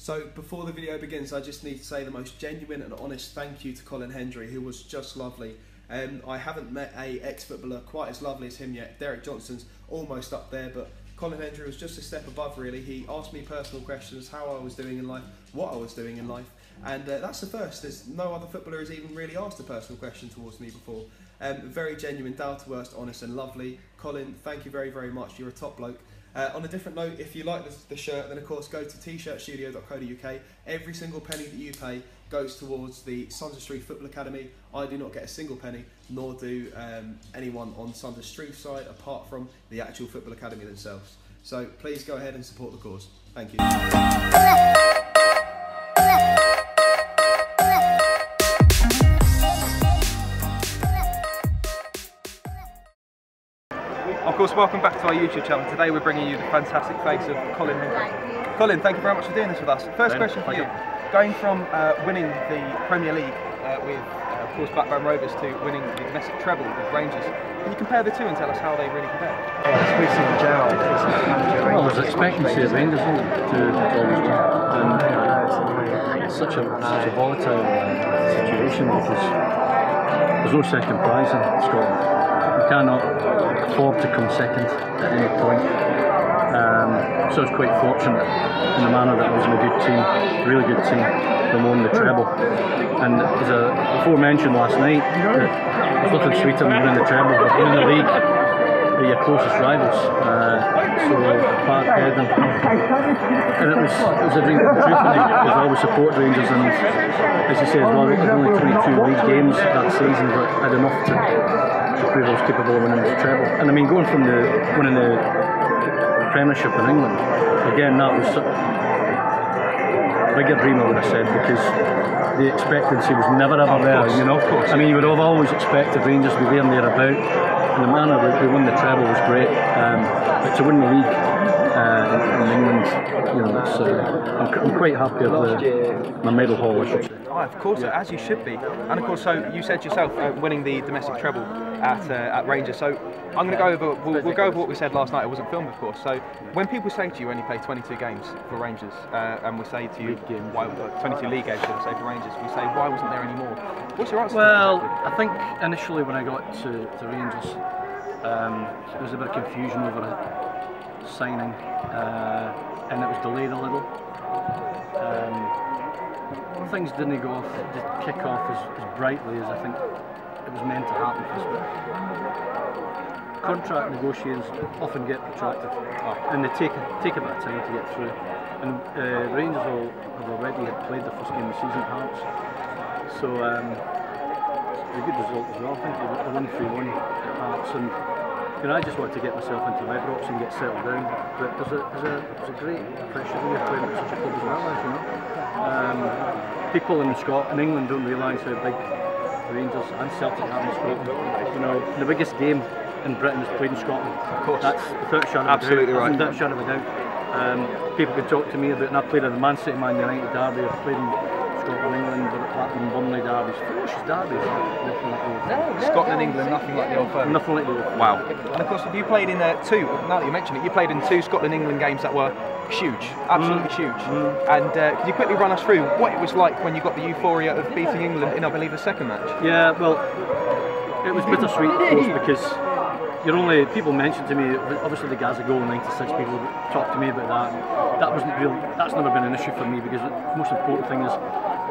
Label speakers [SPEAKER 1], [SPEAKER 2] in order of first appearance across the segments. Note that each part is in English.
[SPEAKER 1] So before the video begins, I just need to say the most genuine and honest thank you to Colin Hendry, who was just lovely. I haven't met a ex-footballer quite as lovely as him yet. Derek Johnson's almost up there, but Colin Hendry was just a step above really. He asked me personal questions, how I was doing in life, what I was doing in life, and that's the first. There's no other footballer who's even really asked a personal question towards me before. Very genuine, down to earth, honest and lovely. Colin, thank you very, very much. You're a top bloke. On a different note, if you like the shirt, then of course go to tshirtstudio.co.uk. Every single penny that you pay goes towards the Sons of Street Football Academy. I do not get a single penny, nor do anyone on Sons of Street side, apart from the actual Football Academy themselves. So please go ahead and support the cause. Thank you. Of course, welcome back to our YouTube channel. Today we're bringing you the fantastic face of Colin Hendry. Colin, thank you very much for doing this with us. First question for you. Going from winning the Premier League with, of course, Blackburn Rovers to winning the domestic treble with Rangers, can you compare the two and tell us how they really compare?
[SPEAKER 2] Well, there's expectancy at Rangers to always win. And it's such a volatile situation because there's no second prize in Scotland. You cannot afford to come second at any point. So I was quite fortunate in the manner that I was in a good team, really good team, and won the treble. And as before mentioned last night, there's nothing sweeter than winning the treble, but winning the league are your closest rivals. So Park head them. And it was a dream come true for me because I always supported Rangers, and as you say as well, there's only 22 league games that season, but I had enough to prove I was capable of winning the treble. And I mean, going from winning the Premiership in England, again, that was a bigger dream, I would have said, because the expectancy was never ever there, you know. I mean, you would have always expected Rangers to be there and thereabout, and the manner that we won the treble was great. But to win the league in England, you know, I'm quite happy with my medal haul, I should say.
[SPEAKER 1] Oh, of course, as you should be. And of course, so you said yourself, winning the domestic treble at Rangers. So I'm going to go over. We'll go over what we said last night. It wasn't filmed, of course. So when people say to you, only play 22 games for Rangers, and we say to you, why 22 league games? So we say for Rangers, we say, why wasn't there any more? What's your answer?
[SPEAKER 2] Well, I think initially when I got to Rangers, there was a bit of confusion over a signing, and it was delayed a little. Things didn't kick off as brightly as I think it was meant to happen. Contract negotiations often get protracted, and they take a bit of time to get through. And Rangers have already played the first game of the season at Hearts, so a good result as well. I think they won 3-1 at Hearts, and you know, I just wanted to get myself into Red Rocks and get settled down. But there's a great pressure when you're playing at such a club as well, as you know. People in England don't realise how big Rangers and Celtic are in Scotland. You know, the biggest game in Britain is played in Scotland. Of course. That's without a shadow of a doubt.
[SPEAKER 1] Absolutely right.
[SPEAKER 2] Without a shadow of a doubt. People can talk to me about, and I've played in the Man City, Man United derby, I've played in Scotland, England, Blackburn, Burnley derbies, ferocious derbies.
[SPEAKER 1] Scotland, England, nothing like the old firm.
[SPEAKER 2] Nothing like the old firm.
[SPEAKER 1] Wow. And of course, you played in two, now that you mention it, you played in 2 Scotland, England games that were huge, absolutely huge. And can you quickly run us through what it was like when you got the euphoria of beating England in, I believe, the second match?
[SPEAKER 2] Yeah, well, it was bittersweet, of course, because people mentioned to me, obviously the Gaza goal in '96, people talked to me about that. That wasn't real, that's never been an issue for me, because the most important thing is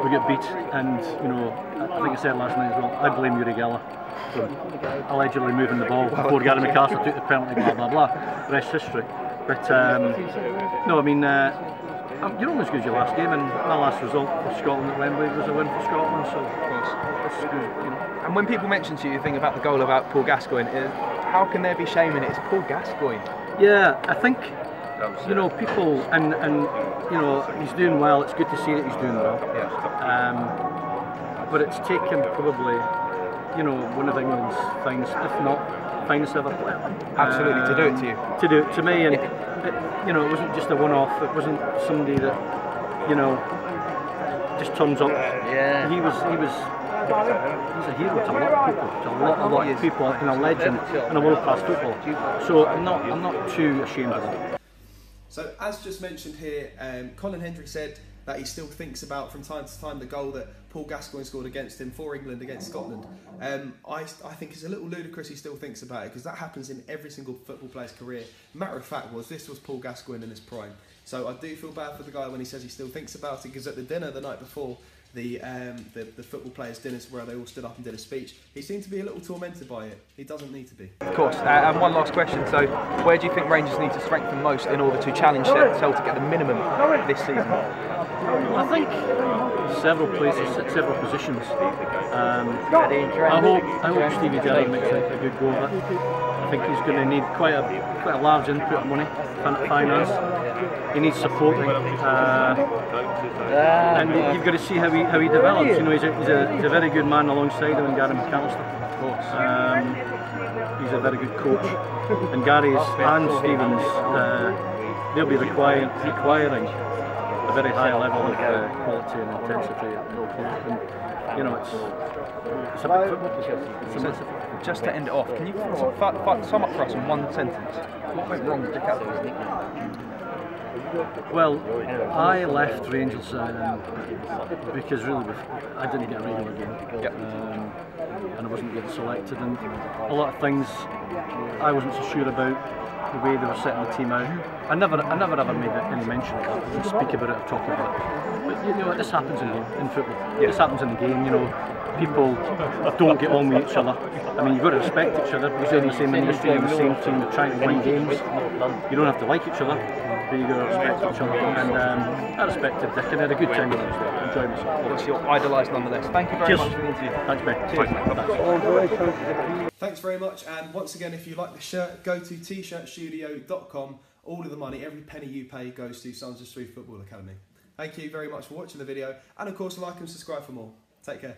[SPEAKER 2] we get beat, and you know, I think I said last night as well, I blame Uri Geller for allegedly moving the ball before Gary McAllister took the penalty, blah blah blah, rest history. But no, I mean, you're only as good as your last game, and my last result for Scotland at Wembley was a win for Scotland, so it's good, you know.
[SPEAKER 1] And when people mention to you the thing about the goal about Paul Gascoignes, how can there be shame in it? It's Paul Gascoignes.
[SPEAKER 2] Yeah, I think, you know, people, and you know, he's doing well, it's good to see that he's doing well. But it's taken probably, you know, one of England's finest, if not finest ever player.
[SPEAKER 1] Absolutely, to do it to you.
[SPEAKER 2] To do it to me, and you know, it wasn't just a one-off, it wasn't somebody that, you know, just turns up. Yeah. He's a hero to a lot of people, a lot of people, and a legend in a world-class football. So I'm not too ashamed of that.
[SPEAKER 1] So as just mentioned here, Colin Hendry said that he still thinks about from time to time the goal that Paul Gascoignes scored against him for England against Scotland. I think it's a little ludicrous he still thinks about it, because that happens in every single football player's career. Matter of fact this was Paul Gascoignes in his prime. So I do feel bad for the guy when he says he still thinks about it, because at the dinner the night before, the football players' dinners where they all stood up and did a speech, he seemed to be a little tormented by it. He doesn't need to be.
[SPEAKER 3] Of course. And one last question. So, where do you think Rangers need to strengthen most in order to challenge Celtic at the minimum this season?
[SPEAKER 2] I think several places, several positions. I hope Stevie Gerrard makes a good go of it. I think he's going to need quite a large input of money, finance. He needs supporting, and you've got to see how he develops. You know, he's a very good man alongside him, and Gary McAllister. Of course, he's a very good coach, and Gary's and Stevens, they'll be requiring a very high level of quality and intensity at no point. And, you know, it's a big football.
[SPEAKER 3] Just to end it off, can you sum up for us in one sentence what went wrong with the captain?
[SPEAKER 2] Well, I left Rangers because really I didn't get a regular game, and I wasn't getting selected, and a lot of things I wasn't so sure about the way they were setting the team out. I never ever made any mention of that. I didn't speak about it or talk about it. But you know, this happens in football. This happens in the game. You know, people don't get on with each other. I mean, you've got to respect each other. You're in the same industry, in the same team, you're trying to win games. You don't have to like each other, but you've got to respect each other. And I respected Dick, and I had a good time with him. Enjoyed myself.
[SPEAKER 3] Obviously, you're idolised nonetheless. Thank you very much for the interview.
[SPEAKER 2] Thanks, mate.
[SPEAKER 3] Cheers, mate.
[SPEAKER 1] Thanks very much, and once again, if you like the shirt, go to tshirtstudio.com. All of the money, every penny you pay, goes to Sons of Street Football Academy. Thank you very much for watching the video, and of course like and subscribe for more. Take care.